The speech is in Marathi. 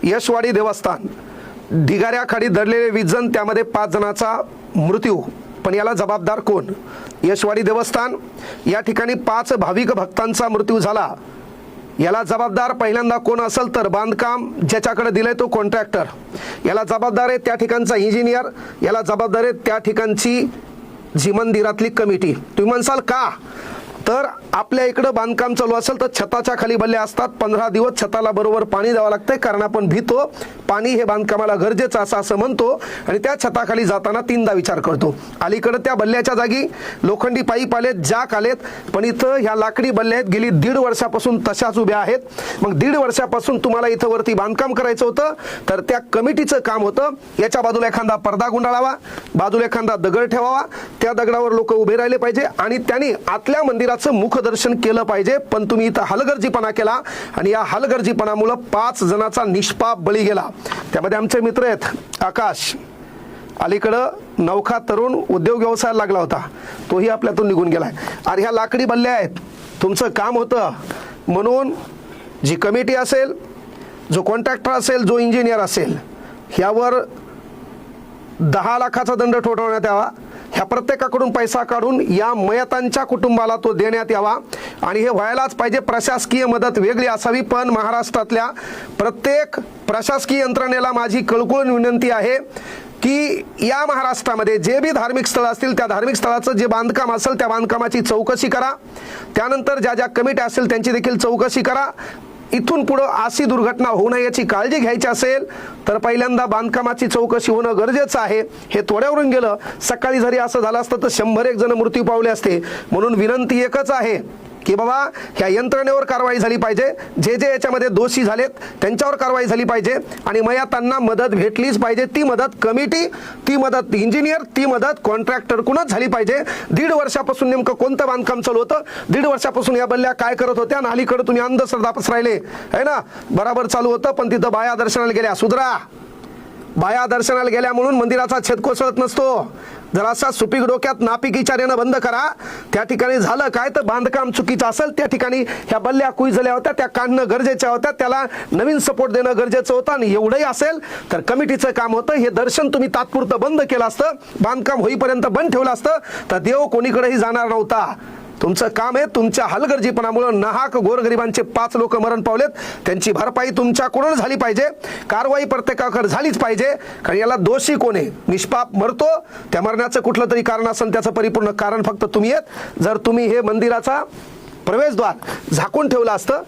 यशवाडी देवस्थान ढिगाऱ्याखाली दडलेले 20 जण, त्यामध्ये 5 जणांचा मृत्यू. पण याला जबाबदार कोण? यशवाडी देवस्थान या ठिकाणी 5 भाविक भक्तांचा मृत्यू झाला. याला जबाबदार पहिल्यांदा कोण असेल तर बांधकाम ज्याच्याकडे दिलंय तो कॉन्ट्रॅक्टर. याला जबाबदार आहे त्या ठिकाणचा इंजिनियर. याला जबाबदार आहे त्या ठिकाणची जी मंदिरातली कमिटी. तुम्ही म्हणसाल का? तर आपल्या इकडं बांधकाम चालू असेल तर छताच्या खाली बल्ले असतात. 15 दिवस छताला बरोबर पाणी द्यावं लागतंय, कारण आपण भीतो. पाणी हे बांधकामाला गरजेचं असं म्हणतो आणि त्या छताखाली जाताना 3दा विचार करतो. अलीकडं त्या बल्ल्याच्या जागी लोखंडी पाईप आलेत, जॅक आलेत, पण इथं ह्या लाकडी बल्ल्या आहेत गेली 1.5 वर्षापासून तशाच उभ्या आहेत. मग 1.5 वर्षापासून तुम्हाला इथं वरती बांधकाम करायचं होतं तर त्या कमिटीचं काम होतं याच्या बाजूला एखादा पडदा गुंडाळावा, बाजूला एखादा दगड ठेवावा, त्या दगडावर लोक उभे राहिले पाहिजे आणि त्यांनी आतल्या मंदिराचं मुखदर्शन केलं पाहिजे. पण तुम्ही इथं हलगर्जीपणा केला आणि या हलगर्जीपणामुळे 5 जणांचा निष्पाप बळी गेला. त्यामध्ये आमचे मित्र आहेत आकाश. अलीकडं नवखा तरुण उद्योग व्यवसायाला लागला होता, तोही आपल्यातून निघून गेलाय. अरे ह्या लाकडी बल्ल्या आहेत, तुमचं काम होतं म्हणून जी कमिटी असेल, जो कॉन्ट्रॅक्टर असेल, जो इंजिनियर असेल, ह्यावर 10 लाखाचा दंड ठोठावण्यात यावा. ह्या प्रत्येकाकडून पैसा काढून या मयतांच्या कुटुंबाला तो देण्यात यावा आणि हे व्हायलाच पाहिजे. प्रशासकीय मदत वेगळी असावी, पण महाराष्ट्रातल्या प्रत्येक प्रशासकीय यंत्रणेला माझी कळकळून विनंती आहे की या महाराष्ट्रामध्ये जे बी धार्मिक स्थळ असतील त्या धार्मिक स्थळाचं जे बांधकाम असेल त्या बांधकामाची चौकशी करा. त्यानंतर ज्या ज्या कमिट्या असतील त्यांची देखील चौकशी करा. इथून पुढं अशी दुर्घटना होऊ नये याची काळजी घ्यायची असेल तर पहिल्यांदा बांधकामाची चौकशी होणं गरजेचं आहे. हे तोड्यावरून गेलं. सकाळी जरी असं झालं असतं तर 101 जण मृत्यू पावले असते. म्हणून विनंती एकच आहे की बाबा ह्या यंत्रणेवर कारवाई झाली पाहिजे. जे जे याच्यामध्ये दोषी झालेत त्यांच्यावर कारवाई झाली पाहिजे आणि मयतांना मदत भेटलीच पाहिजे. ती मदत कमिटी, ती मदत इंजिनियर, ती मदत कॉन्ट्रॅक्टरकडूनच झाली पाहिजे. 1.5 वर्षापासून नेमकं कोणतं बांधकाम चालू होतं, 1.5 वर्षापासून या बल्ल्या काय करत होत्या आणि अलीकडे तुम्ही अंधश्रद्धा पसरायले आहे ना. बराबर चालू होतं पण तिथं बाया दर्शनाला गेल्या. सुधरा. बाया दर्शनाला गेल्या म्हणून मंदिराचा छेद कोसळत नसतो. जरासा सुपीक डोक्यात नापीक विचार बंद करा. त्या ठिकाणी झालं काय तर बांधकाम चुकीचं असेल, त्या ठिकाणी ह्या बल्ल्या कुजल्या होत्या, त्या काढणं गरजेच्या होत्या, त्याला नवीन सपोर्ट देणं गरजेचं होतं आणि एवढंही असेल तर कमिटीचं काम होतं. हे दर्शन तुम्ही तात्पुरतं बंद केलं असतं, बांधकाम होईपर्यंत बंद ठेवलं असतं तर देव कोणीकडेही जाणार नव्हता. तुमचं काम आहे, तुमच्या हलगर्जीपणामुळे नाहक गोरगरिबांचे 5 लोक मरण पावलेत, त्यांची भरपाई तुमच्याकडून झाली पाहिजे. कारवाई प्रत्येकाकडे झालीच पाहिजे. कारण याला दोषी कोण आहे? निष्पाप मरतो, त्या मरण्याचं कुठलं तरी कारण असेल, त्याचं परिपूर्ण कारण फक्त तुम्ही आहेत. जर तुम्ही हे मंदिराचा प्रवेशद्वार झाकून ठेवलं असतं